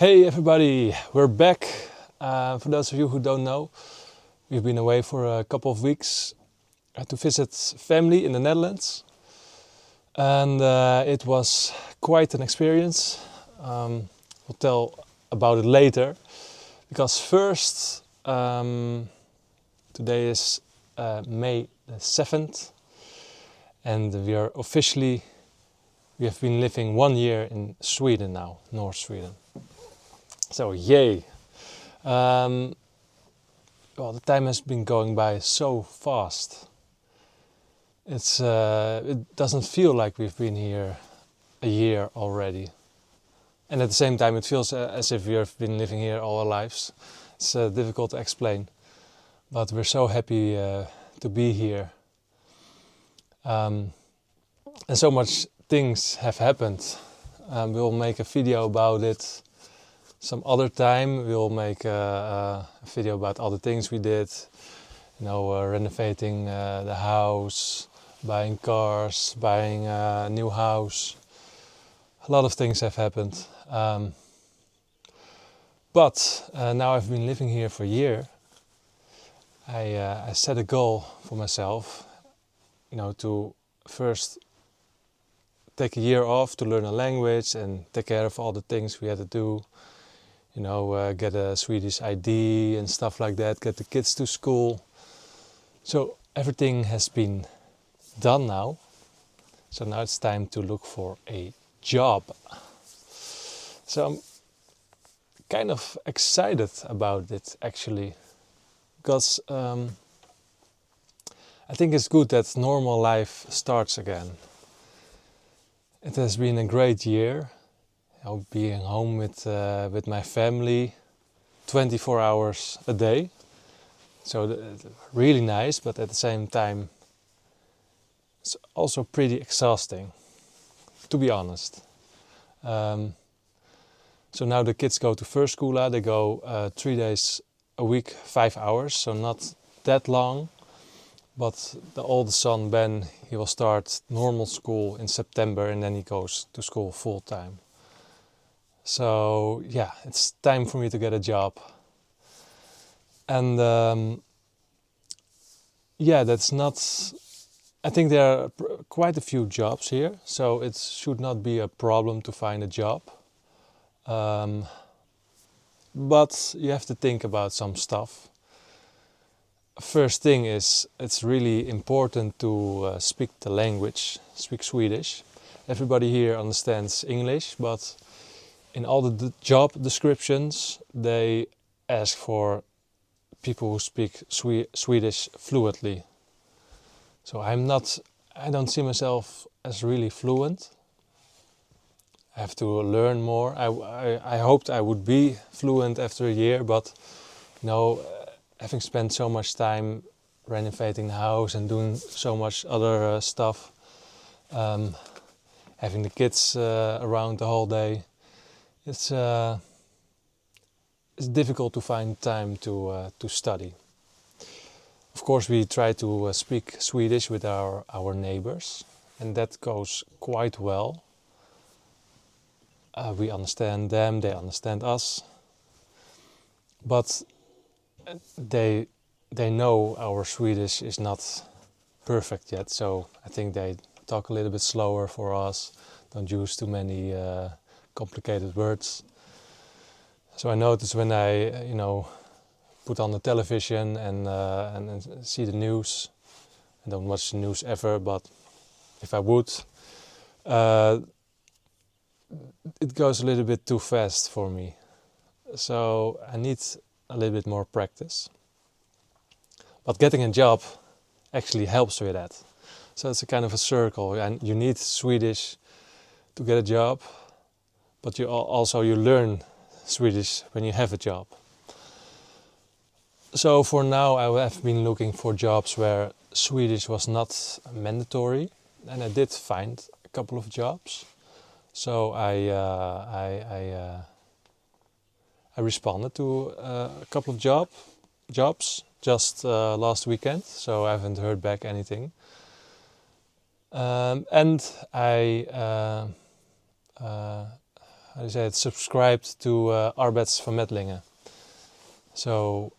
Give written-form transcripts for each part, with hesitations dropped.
Hey everybody, we're back. For those of you who don't know, we've been away for a couple of weeks to visit family in the Netherlands. And it was quite an experience. We'll tell about it later. Because first, today is May the 7th. And we have been living 1 year in Sweden now, North Sweden. So yay! Well, the time has been going by so fast. It doesn't feel like we've been here a year already. And at the same time, it feels as if we've been living here all our lives. It's difficult to explain, but we're so happy to be here. And so much things have happened. We'll make a video about it. Some other time we'll make a video about all the things we did, renovating the house, buying cars, buying a new house. A lot of things have happened. But now I've been living here for a year. I set a goal for myself, to first take a year off to learn a language and take care of all the things we had to do. Get a Swedish ID and stuff like that, get the kids to school. So everything has been done now. So now it's time to look for a job. So I'm kind of excited about it actually. Because I think it's good that normal life starts again. It has been a great year. Being home with my family 24 hours a day. So really nice, but at the same time it's also pretty exhausting, to be honest. So now the kids go to first school. They go 3 days a week, 5 hours, so not that long. But the oldest son, Ben, he will start normal school in September and then he goes to school full time. So yeah, it's time for me to get a job. And that's not... I think there are quite a few jobs here, so it should not be a problem to find a job. But you have to think about some stuff. First thing is, it's really important to speak the language, speak Swedish. Everybody here understands English, but in all the job descriptions, they ask for people who speak Swedish fluently. So I don't see myself as really fluent. I have to learn more. I hoped I would be fluent after a year, but having spent so much time renovating the house and doing so much other stuff, having the kids around the whole day, it's difficult to find time to study. Of course, we try to speak Swedish with our neighbors, and that goes quite well. We understand them, they understand us, but they know our Swedish is not perfect yet, so I think they talk a little bit slower for us, don't use too many complicated words. So I notice when I, put on the television and see the news. I don't watch the news ever, but if I would, it goes a little bit too fast for me. So I need a little bit more practice. But getting a job actually helps with that. So it's a kind of a circle, and you need Swedish to get a job, but you learn Swedish when you have a job. So for now I have been looking for jobs where Swedish was not mandatory, and I did find a couple of jobs. So I responded to a couple of jobs just last weekend, so I haven't heard back anything. And I how do you say it, subscribed to arbeidsvermittelingen. So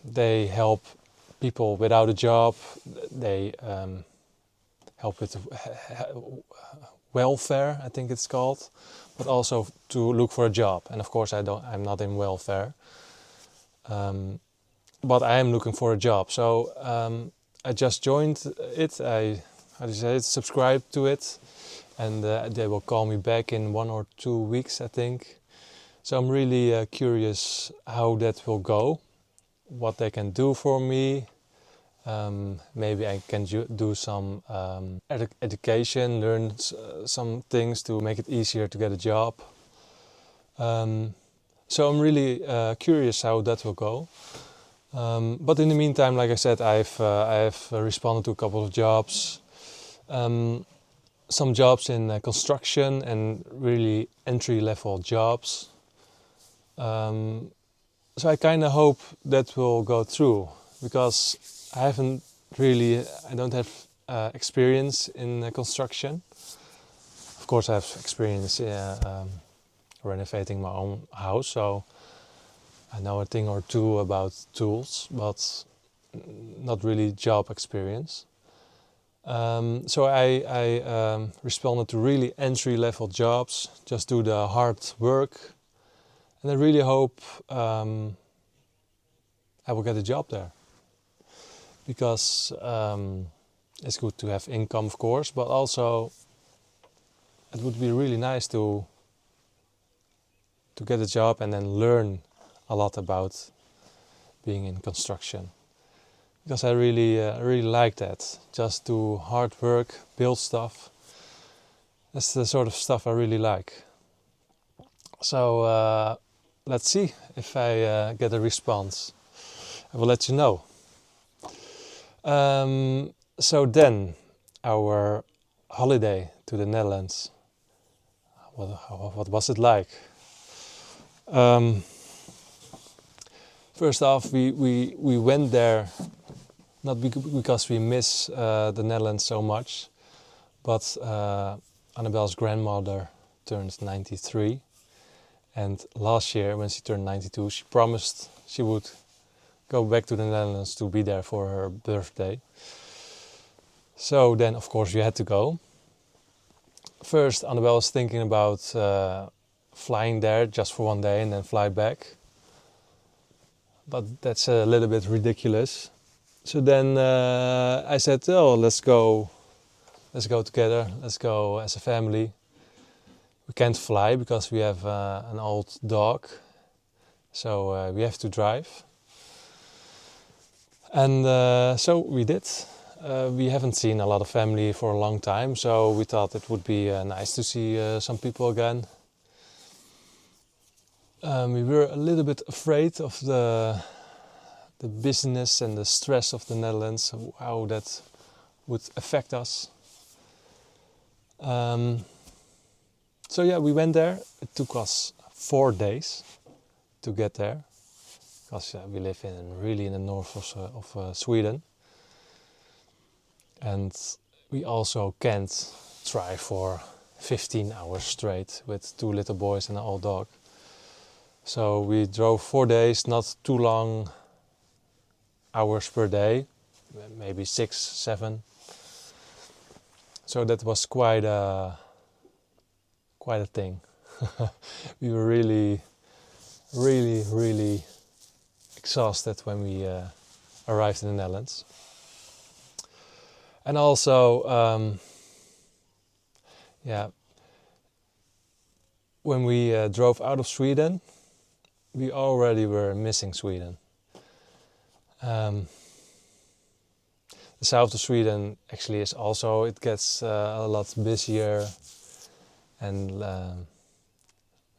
they help people without a job. They help with welfare, I think it's called, but also to look for a job. And of course, I'm not in welfare, but I am looking for a job. So I just joined it. How do you say it? Subscribed to it, and they will call me back in 1 or 2 weeks, I think. So I'm really curious how that will go, what they can do for me. Maybe I can do some education, learn some things to make it easier to get a job. So I'm really curious how that will go. But in the meantime, like I said, I've responded to a couple of jobs. Some jobs in construction and really entry-level jobs. So I kind of hope that will go through, because I don't have experience in construction. Of course, I have experience renovating my own house, so I know a thing or two about tools, but not really job experience. So I responded to really entry-level jobs, just do the hard work, and I really hope I will get a job there. Because it's good to have income, of course, but also it would be really nice to get a job and then learn a lot about being in construction. Because I really like that. Just do hard work, build stuff. That's the sort of stuff I really like. So let's see if I get a response. I will let you know. So then, our holiday to the Netherlands. What was it like? First off, we went there not because we miss the Netherlands so much, but Annabelle's grandmother turned 93, and last year when she turned 92, she promised she would go back to the Netherlands to be there for her birthday. So then, of course, we had to go. First, Annabelle was thinking about flying there just for 1 day and then fly back. But that's a little bit ridiculous. So then I said, "Oh, let's go together. Let's go as a family. We can't fly because we have an old dog, so we have to drive." And so we did. We haven't seen a lot of family for a long time, so we thought it would be nice to see some people again. We were a little bit afraid of the business and the stress of the Netherlands, how that would affect us. So yeah, we went there. It took us 4 days to get there, because we live really in the north of Sweden. And we also can't drive for 15 hours straight with 2 little boys and an old dog. So we drove 4 days, not too long hours per day, maybe 6, 7. So that was quite a thing. We were really exhausted when we arrived in the Netherlands. And also, when we drove out of Sweden, we already were missing Sweden. The south of Sweden actually is also, it gets a lot busier and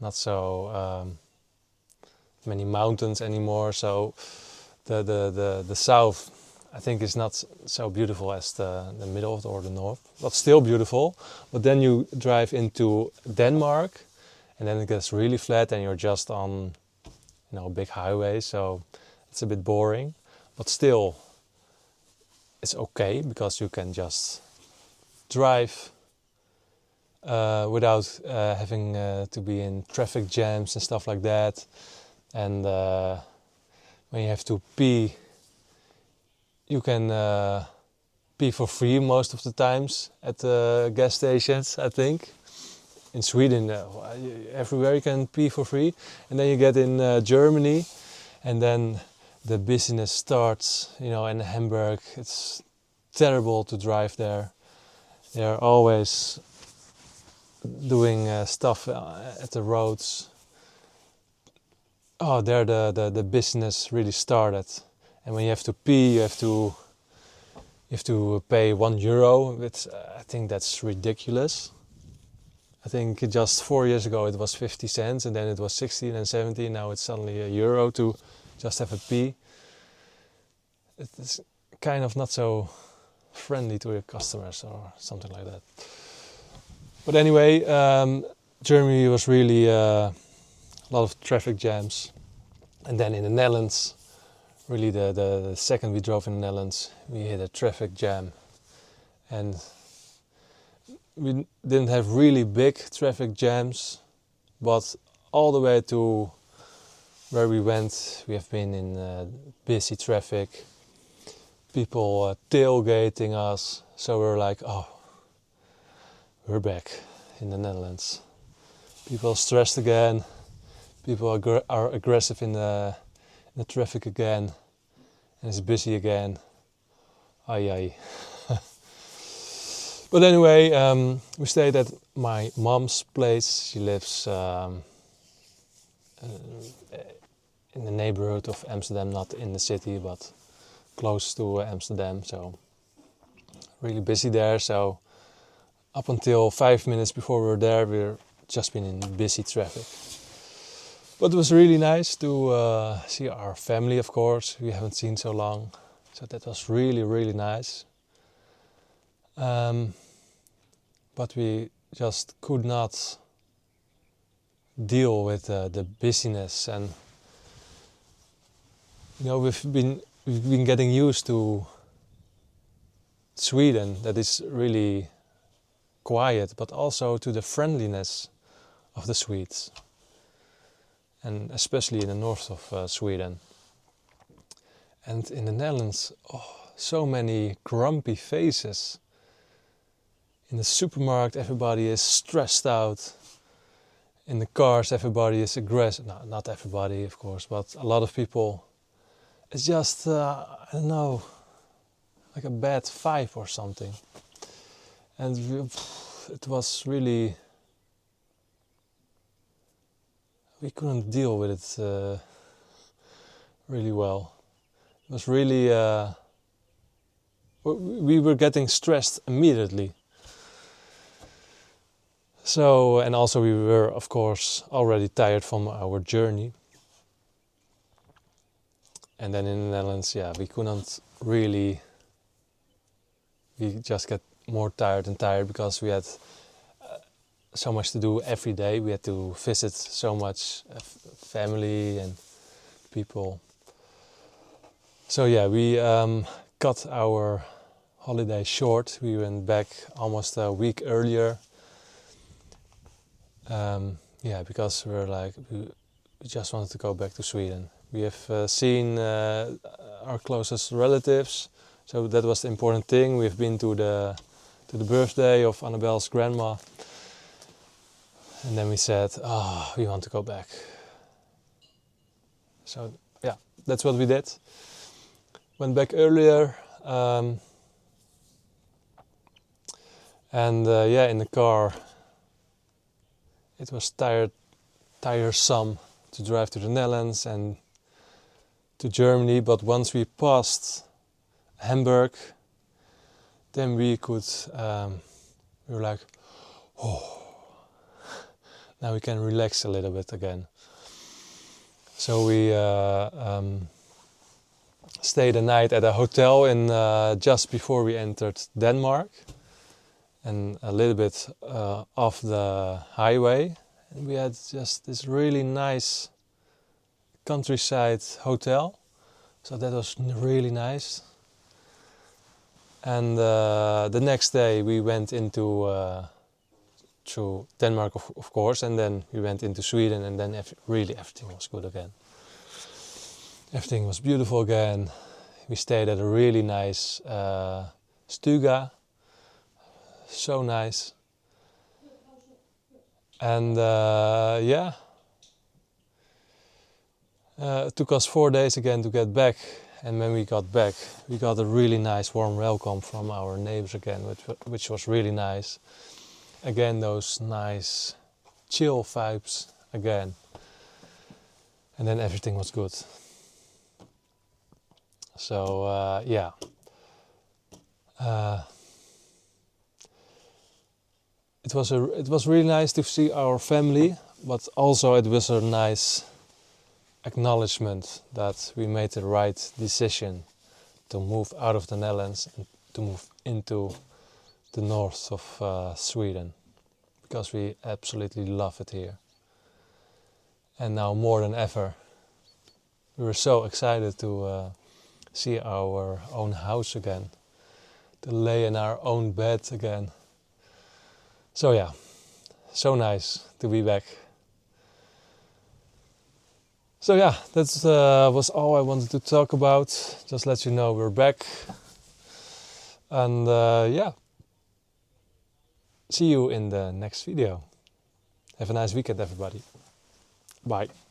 not so many mountains anymore. So the south, I think, is not so beautiful as the middle or the north, but still beautiful. But then you drive into Denmark, and then it gets really flat, and you're just on, a big highway. So it's a bit boring, but still, it's okay because you can just drive without having to be in traffic jams and stuff like that. And when you have to pee, you can pee for free most of the times at the gas stations, I think. In Sweden, everywhere you can pee for free. And then you get in Germany, and then the business starts, you know, in Hamburg. It's terrible to drive there. They're always doing stuff at the roads. Oh, there the business really started. And when you have to pee, you have to pay €1. It's, I think that's ridiculous. I think just 4 years ago it was 50 cents, and then it was 16 and 17. Now it's suddenly €1 to just have a pee. It's kind of not so friendly to your customers or something like that. But anyway, Germany was really a lot of traffic jams. And then in the Netherlands, really the second we drove in the Netherlands, we hit a traffic jam. And we didn't have really big traffic jams, but all the way to where we went, we have been in busy traffic, people tailgating us. So we're like, oh, we're back in the Netherlands. People are stressed again, people are aggressive in the traffic again, and it's busy again. Ay ay. But anyway, we stayed at my mom's place. She lives in the neighborhood of Amsterdam, not in the city, but close to Amsterdam. So really busy there. So up until 5 minutes before we were there, we've just been in busy traffic. But it was really nice to see our family, of course. We haven't seen so long. So that was really, really nice. But we just could not deal with the busyness, and you know, we've been getting used to Sweden, that is really quiet, but also to the friendliness of the Swedes, and especially in the north of Sweden. And in the Netherlands, so many grumpy faces. In the supermarket, everybody is stressed out. In the cars, everybody is aggressive. No, not everybody, of course, but a lot of people. It's just, I don't know, like a bad vibe or something. And it was really, we couldn't deal with it really well. It was really, we were getting stressed immediately. So, and also we were, of course, already tired from our journey. And then in the Netherlands, we couldn't really, we just get more tired and tired because we had so much to do every day. We had to visit so much family and people. So we cut our holiday short. We went back almost a week earlier. Because we just wanted to go back to Sweden. We have seen our closest relatives, so that was the important thing. We've been to the birthday of Annabelle's grandma, and then we said, we want to go back. So that's what we did. Went back earlier, in the car. It was tiresome to drive to the Netherlands and to Germany, but once we passed Hamburg, then we could, we were like, now we can relax a little bit again. So we stayed a night at a hotel in just before we entered Denmark, and a little bit off the highway. And we had just this really nice countryside hotel, so that was really nice. And the next day we went into through Denmark, of course, and then we went into Sweden, and then really everything was good again. Everything was beautiful again. We stayed at a really nice stuga, so nice. And it took us 4 days again to get back. And when we got back, we got a really nice warm welcome from our neighbors again, which was really nice. Again, those nice chill vibes again. And then everything was good. So yeah. It was really nice to see our family, but also it was a nice acknowledgement that we made the right decision to move out of the Netherlands and to move into the north of Sweden, because we absolutely love it here. And now more than ever, we were so excited to see our own house again, to lay in our own bed again. So yeah, so nice to be back. So yeah, that was all I wanted to talk about. Just let you know we're back. And yeah, see you in the next video. Have a nice weekend, everybody. Bye.